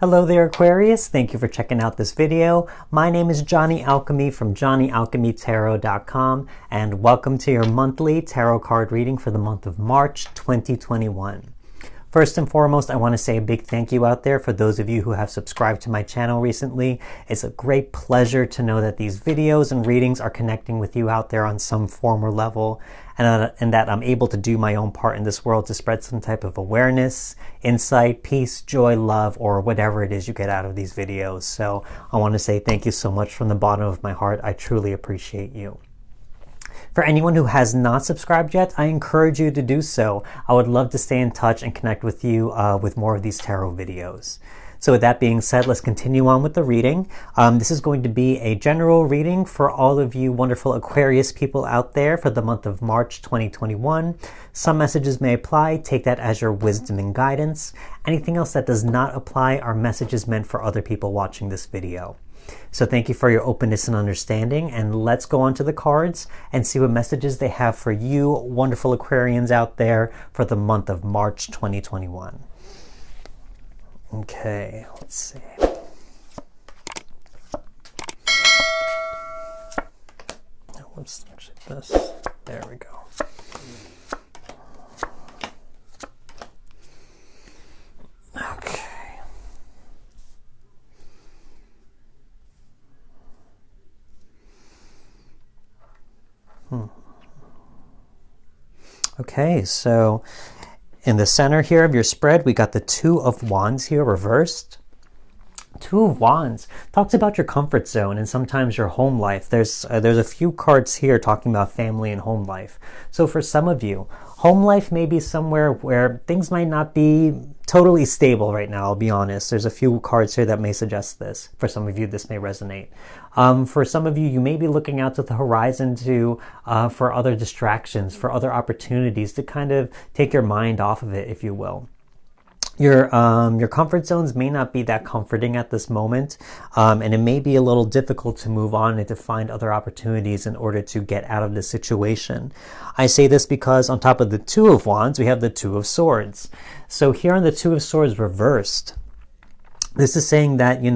Hello there, Aquarius. Thank you for checking out this video. My name is Johnny Alchemy from johnnyalchemytarot.com, and welcome to your monthly tarot card reading for the month of March 2021. First and foremost, I want to say a big thank you out there for those of you who have subscribed to my channel recently. It's a great pleasure to know that these videos and readings are connecting with you out there on some form or level, and that I'm able to do my own part in this world to spread some type of awareness, insight, peace, joy, love, or whatever it is you get out of these videos. So I want to say thank you so much from the bottom of my heart. I truly appreciate you. For anyone who has not subscribed yet, I encourage you to do so. I would love to stay in touch and connect with you with more of these tarot videos. So with that being said, let's continue on with the reading. This is going to be a general reading for all of you wonderful Aquarius people out there for the month of March 2021. Some messages may apply. Take that as your wisdom and guidance. Anything else that does not apply are messages meant for other people watching this video. So thank you for your openness and understanding, and let's go on to the cards and see what messages they have for you wonderful Aquarians out there for the month of March 2021. Okay, let's see. Let's check this. There we go. Okay. Okay, so in the center here of your spread, we got the Two of Wands here reversed. Two of Wands talks about your comfort zone and sometimes your home life. There's a few cards here talking about family and home life. So for some of you, home life may be somewhere where things might not be totally stable right now, I'll be honest. There's a few cards here that may suggest this. For some of you, this may resonate. For some of you, you may be looking out to the horizon for other distractions, for other opportunities to kind of take your mind off of it, if you will. Your comfort zones may not be that comforting at this moment, and it may be a little difficult to move on and to find other opportunities in order to get out of this situation. I say this because on top of the Two of Wands, we have the Two of Swords. So here on the Two of Swords reversed, this is saying that, you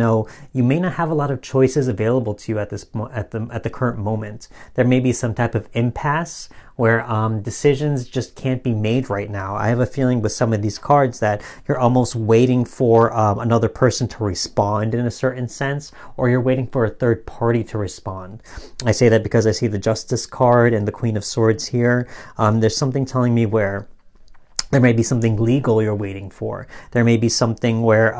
may not have a lot of choices available to you at the current moment. There may be some type of impasse where decisions just can't be made right now. I have a feeling with some of these cards that you're almost waiting for another person to respond in a certain sense, or you're waiting for a third party to respond. I say that because I see the Justice card and the Queen of Swords here. There's something telling me where there may be something legal you're waiting for. There may be something where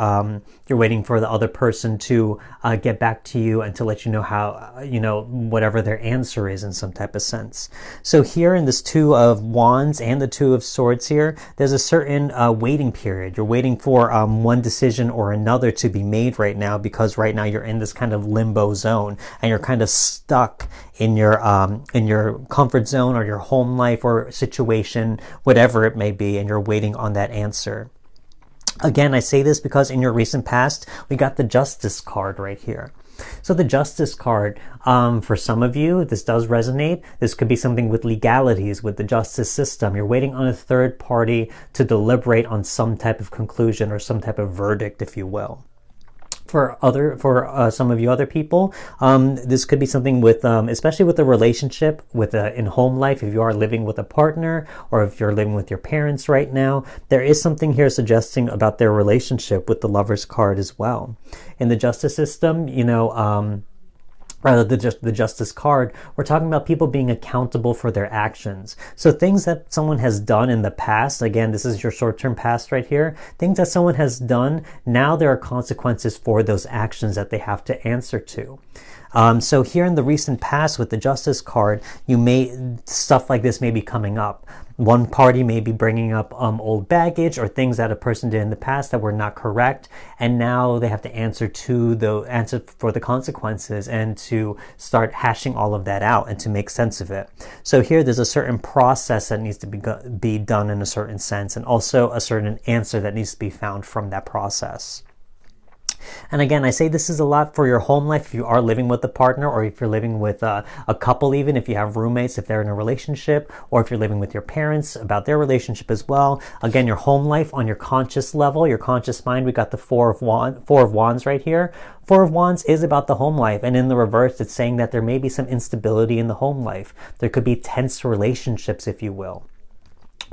you're waiting for the other person to get back to you and to let you know how, whatever their answer is in some type of sense. So here in this Two of Wands and the Two of Swords here, there's a certain waiting period. You're waiting for one decision or another to be made right now, because right now you're in this kind of limbo zone and you're kind of stuck in your comfort zone or your home life or situation, whatever it may be, and you're waiting on that answer. Again, I say this because in your recent past, we got the Justice card right here. So the Justice card, for some of you, this does resonate. This could be something with legalities, with the justice system. You're waiting on a third party to deliberate on some type of conclusion or some type of verdict, if you will. For some of you other people, this could be something with, especially with a relationship, in home life. If you are living with a partner, or if you're living with your parents right now, there is something here suggesting about their relationship with the Lovers card as well. In the justice system, rather than just the Justice card, we're talking about people being accountable for their actions. So things that someone has done in the past, again, this is your short-term past right here, things that someone has done, now there are consequences for those actions that they have to answer to. So here in the recent past with the Justice card, stuff like this may be coming up. One party may be bringing up old baggage or things that a person did in the past that were not correct, and now they have to answer for the consequences and to start hashing all of that out and to make sense of it. So here there's a certain process that needs to be done in a certain sense, and also a certain answer that needs to be found from that process. And again, I say this is a lot for your home life if you are living with a partner, or if you're living with a couple, even if you have roommates, if they're in a relationship, or if you're living with your parents, about their relationship as well. Again, your home life on your conscious level, your conscious mind, we got the Four of Wands right here. Four of Wands is about the home life, and in the reverse, it's saying that there may be some instability in the home life. There could be tense relationships, if you will.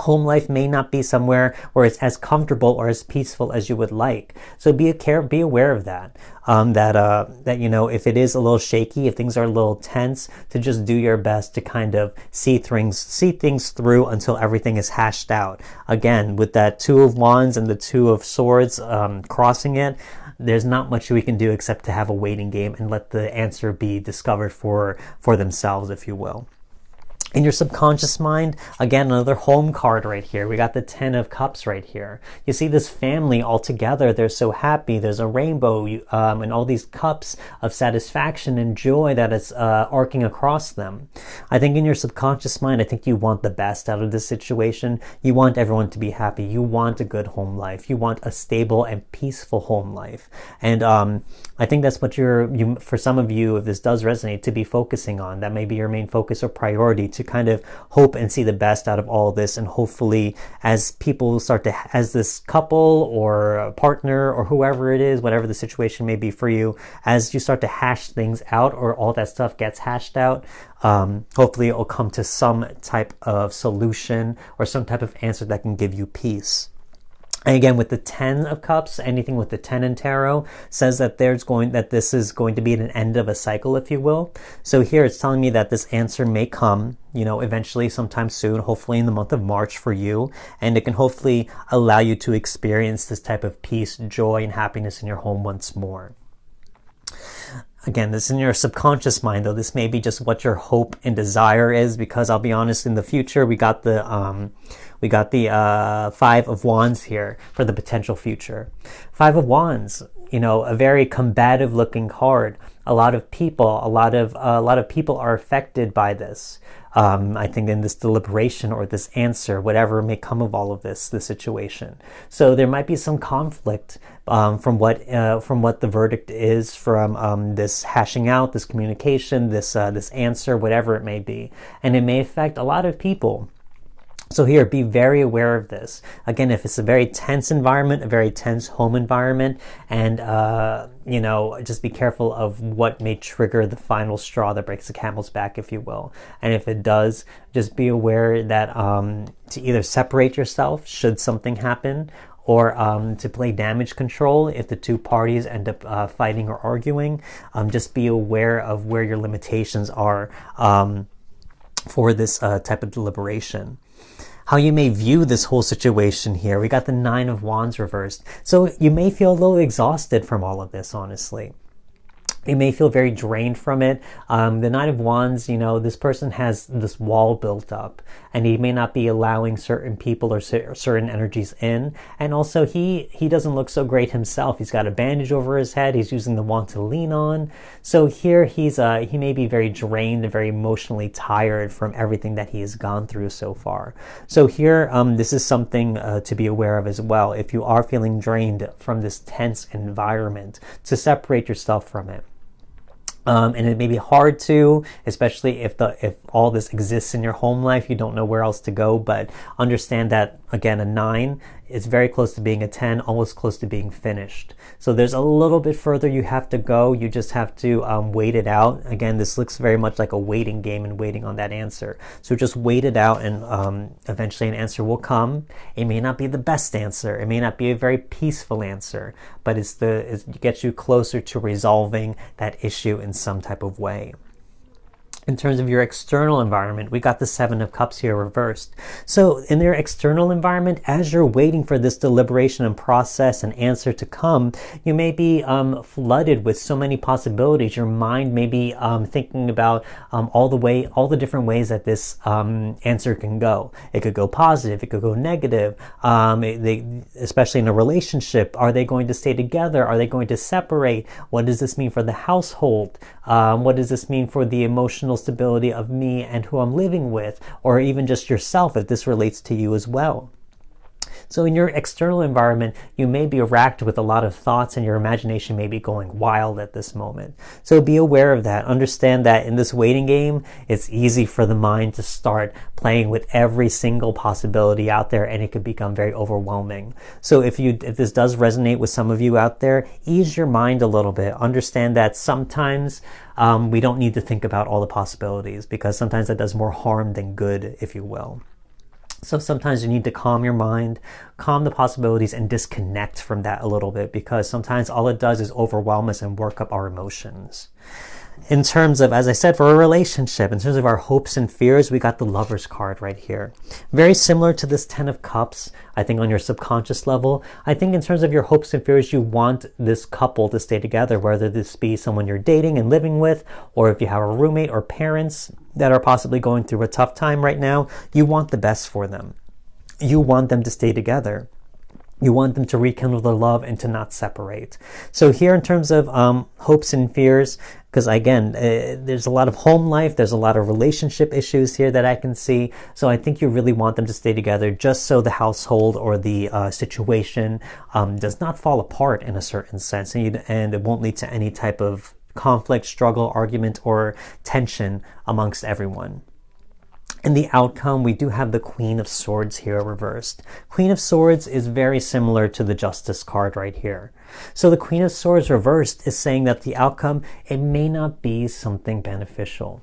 Home life may not be somewhere where it's as comfortable or as peaceful as you would like. So be aware of that. That you know, if it is a little shaky, if things are a little tense, to just do your best to kind of see things through until everything is hashed out. Again, with that Two of Wands and the Two of Swords crossing it, there's not much we can do except to have a waiting game and let the answer be discovered for themselves, if you will. In your subconscious mind, again, another home card right here. We got the Ten of Cups right here. You see this family all together. They're so happy. There's a rainbow and all these cups of satisfaction and joy that is arcing across them. I think in your subconscious mind, I think you want the best out of this situation. You want everyone to be happy. You want a good home life. You want a stable and peaceful home life. And I think that's what for some of you, if this does resonate, to be focusing on. That may be your main focus or priority, to kind of hope and see the best out of all this. And hopefully, as people start to, as this couple or a partner or whoever it is, whatever the situation may be for you, as you start to hash things out, or all that stuff gets hashed out, hopefully it will come to some type of solution or some type of answer that can give you peace. And again, with the Ten of Cups, anything with the 10 in tarot says that this is going to be an end of a cycle, if you will. So here it's telling me that this answer may come, you know, eventually sometime soon, hopefully in the month of March for you. And it can hopefully allow you to experience this type of peace, joy, and happiness in your home once more. Again, this is in your subconscious mind, though. This may be just what your hope and desire is, because I'll be honest, in the future, we got the Five of Wands here for the potential future. Five of Wands, you know, a very combative looking card. A lot of people are affected by this. I think in this deliberation or this answer, whatever may come of all of this situation. So there might be some conflict from what the verdict is, from this hashing out, this communication, this answer, whatever it may be, and it may affect a lot of people. So here, be very aware of this. Again, if it's a very tense environment, a very tense home environment, and, you know, just be careful of what may trigger the final straw that breaks the camel's back, if you will. And if it does, just be aware that to either separate yourself should something happen, or to play damage control if the two parties end up fighting or arguing. Just be aware of where your limitations are for this type of deliberation. How you may view this whole situation here. We got the Nine of Wands reversed. So you may feel a little exhausted from all of this, honestly. You may feel very drained from it. The Nine of Wands, you know, this person has this wall built up, and he may not be allowing certain people or certain energies in. And also, he doesn't look so great himself. He's got a bandage over his head. He's using the wand to lean on. So here, he may be very drained and very emotionally tired from everything that he has gone through so far. So here, this is something to be aware of as well. If you are feeling drained from this tense environment, to separate yourself from it. And it may be hard to, especially if all this exists in your home life, you don't know where else to go. But understand that, again, a 9 is very close to being a 10, almost close to being finished. So there's a little bit further you have to go. You just have to wait it out. Again, this looks very much like a waiting game and waiting on that answer. So just wait it out, and eventually an answer will come. It may not be the best answer. It may not be a very peaceful answer, but it gets you closer to resolving that issue in some type of way. In terms of your external environment, we got the Seven of Cups here reversed. So in your external environment, as you're waiting for this deliberation and process and answer to come, you may be flooded with so many possibilities. Your mind may be thinking about all the different ways that this answer can go. It could go positive, it could go negative. Especially in a relationship, are they going to stay together? Are they going to separate? What does this mean for the household? What does this mean for the emotional stability of me and who I'm living with, or even just yourself, if this relates to you as well? So in your external environment, you may be racked with a lot of thoughts and your imagination may be going wild at this moment. So be aware of that. Understand that in this waiting game, it's easy for the mind to start playing with every single possibility out there, and it could become very overwhelming. So if this does resonate with some of you out there, ease your mind a little bit. Understand that sometimes we don't need to think about all the possibilities, because sometimes that does more harm than good, if you will. So sometimes you need to calm your mind, calm the possibilities, and disconnect from that a little bit, because sometimes all it does is overwhelm us and work up our emotions. In terms of, as I said, for a relationship, in terms of our hopes and fears, we got the Lover's card right here. Very similar to this Ten of Cups, I think on your subconscious level. I think in terms of your hopes and fears, you want this couple to stay together, whether this be someone you're dating and living with, or if you have a roommate or parents that are possibly going through a tough time right now, you want the best for them. You want them to stay together. You want them to rekindle their love and to not separate. So here in terms of hopes and fears, because again, there's a lot of home life, there's a lot of relationship issues here that I can see. So I think you really want them to stay together just so the household or the situation does not fall apart in a certain sense, and it won't lead to any type of conflict, struggle, argument, or tension amongst everyone. In the outcome, we do have the Queen of Swords here reversed. Queen of Swords is very similar to the Justice card right here. So the Queen of Swords reversed is saying that the outcome, it may not be something beneficial.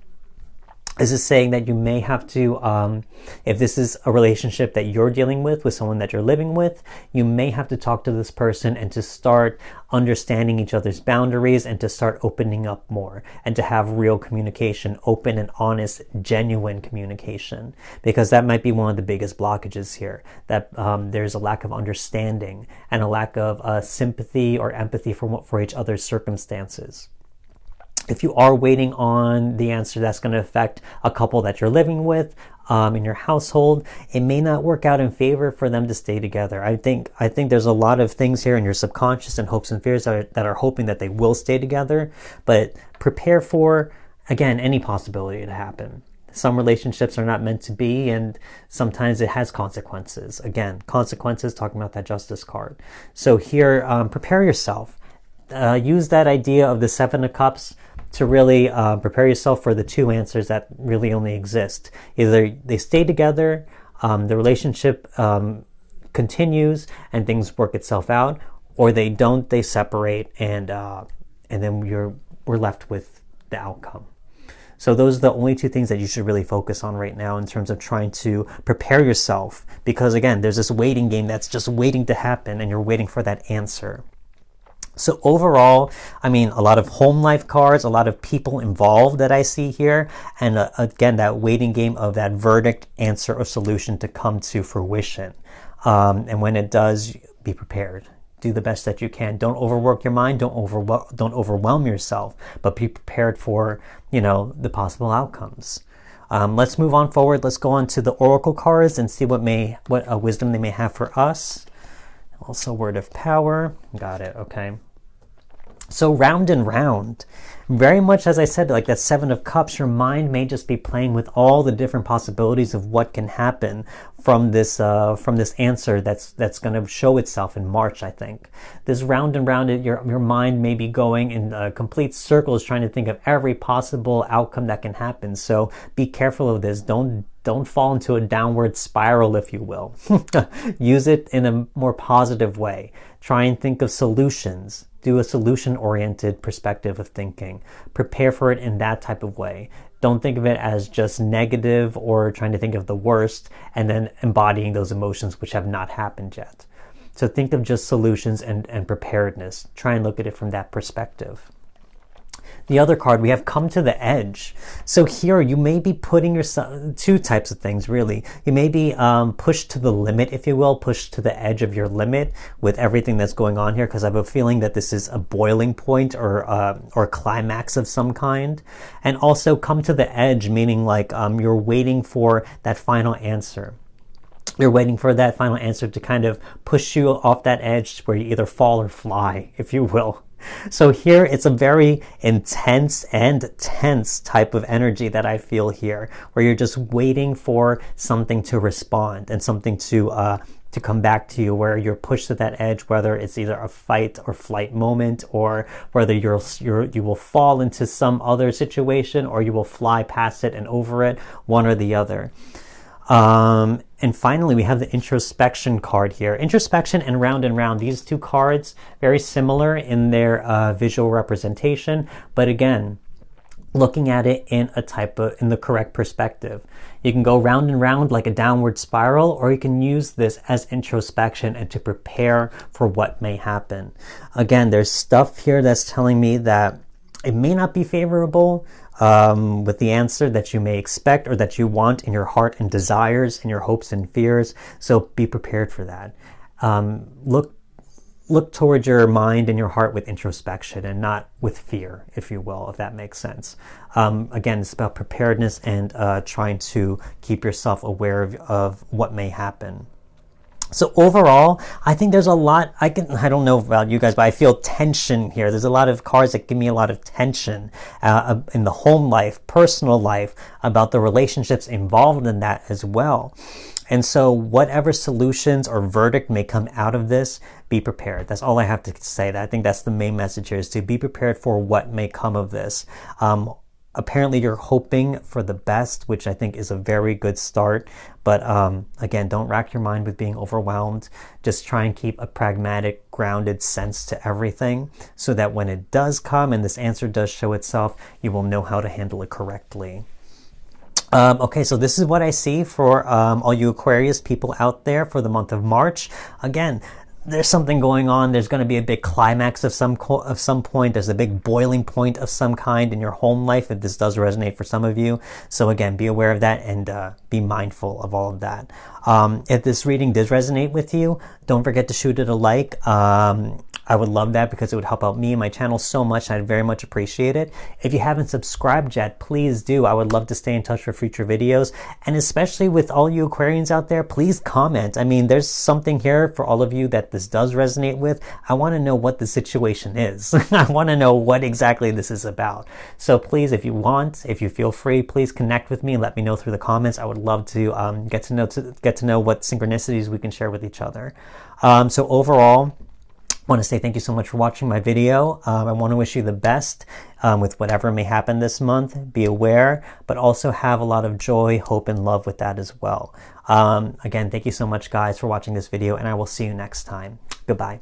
This is saying that you may have to, if this is a relationship that you're dealing with someone that you're living with, you may have to talk to this person and to start understanding each other's boundaries and to start opening up more and to have real communication, open and honest, genuine communication, because that might be one of the biggest blockages here, that there's a lack of understanding and a lack of sympathy or empathy for each other's circumstances. If you are waiting on the answer that's going to affect a couple that you're living with in your household, it may not work out in favor for them to stay together. I think there's a lot of things here in your subconscious and hopes and fears that are hoping that they will stay together, but prepare for, again, any possibility to happen. Some relationships are not meant to be, and sometimes it has consequences. Again, consequences, talking about that Justice card. So here, prepare yourself. Use that idea of the Seven of Cups to really prepare yourself for the two answers that really only exist. Either they stay together, the relationship continues and things work itself out, or they don't, they separate, and then we're left with the outcome. So those are the only two things that you should really focus on right now in terms of trying to prepare yourself, because again, there's this waiting game that's just waiting to happen and you're waiting for that answer. So overall, I mean, a lot of home life cards, a lot of people involved that I see here. And again, that waiting game of that verdict, answer, or solution to come to fruition. And when it does, be prepared. Do the best that you can. Don't overwork your mind. Don't overwhelm yourself, but be prepared for, the possible outcomes. Let's move on forward. Let's go on to the Oracle cards and see what wisdom they may have for us. Also, Word of Power. Got it. Okay. So round and round, very much as I said, like that Seven of Cups, your mind may just be playing with all the different possibilities of what can happen from this answer that's going to show itself in March. I think this round and round, your mind may be going in complete circles, trying to think of every possible outcome that can happen. So be careful of this. Don't fall into a downward spiral, if you will. Use it in a more positive way. Try and think of solutions. Do a solution-oriented perspective of thinking. Prepare for it in that type of way. Don't think of it as just negative or trying to think of the worst and then embodying those emotions which have not happened yet. So think of just solutions and preparedness. Try and look at it from that perspective. The other card, we have Come to the Edge. So here you may be putting yourself, two types of things really. You may be pushed to the limit, if you will, pushed to the edge of your limit with everything that's going on here, because I have a feeling that this is a boiling point or a climax of some kind. And also come to the edge, meaning like you're waiting for that final answer. You're waiting for that final answer to kind of push you off that edge where you either fall or fly, if you will. So here it's a very intense and tense type of energy that I feel here, where you're just waiting for something to respond and something to to come back to you, where you're pushed to that edge, whether it's either a fight or flight moment, or whether you will fall into some other situation, or you will fly past it and over it, one or the other. And finally, we have the introspection card here. Introspection and round, these two cards, very similar in their visual representation, but again, looking at it in the correct perspective. You can go round and round like a downward spiral, or you can use this as introspection and to prepare for what may happen. Again, there's stuff here that's telling me that it may not be favorable with the answer that you may expect or that you want in your heart and desires and your hopes and fears. So be prepared for that. Look towards your mind and your heart with introspection and not with fear, if you will, if that makes sense. Again, it's about preparedness and trying to keep yourself aware of what may happen. So overall, I think there's a lot, I don't know about you guys, but I feel tension here. There's a lot of cards that give me a lot of tension in the home life, personal life, about the relationships involved in that as well. And so whatever solutions or verdict may come out of this, be prepared. That's all I have to say. I think that's the main message here, is to be prepared for what may come of this. Apparently you're hoping for the best, which I think is a very good start. But again, don't rack your mind with being overwhelmed. Just try and keep a pragmatic, grounded sense to everything, so that when it does come and this answer does show itself, you will know how to handle it correctly. Okay, so this is what I see for all you Aquarius people out there for the month of March. Again, there's something going on. There's going to be a big climax of some point. There's a big boiling point of some kind in your home life, if this does resonate for some of you. So again, be aware of that and be mindful of all of that. If this reading does resonate with you, don't forget to shoot it a like. I would love that, because it would help out me and my channel so much. I'd very much appreciate it. If you haven't subscribed yet, please do. I would love to stay in touch for future videos. And especially with all you Aquarians out there, please comment. I mean, there's something here for all of you that this does resonate with. I want to know what the situation is. I want to know what exactly this is about. So please, if you feel free, please connect with me and let me know through the comments. I would love to get to know what synchronicities we can share with each other. So overall, I want to say thank you so much for watching my video. I want to wish you the best with whatever may happen this month. Be aware, but also have a lot of joy, hope, and love with that as well. Again, thank you so much, guys, for watching this video, and I will see you next time. Goodbye.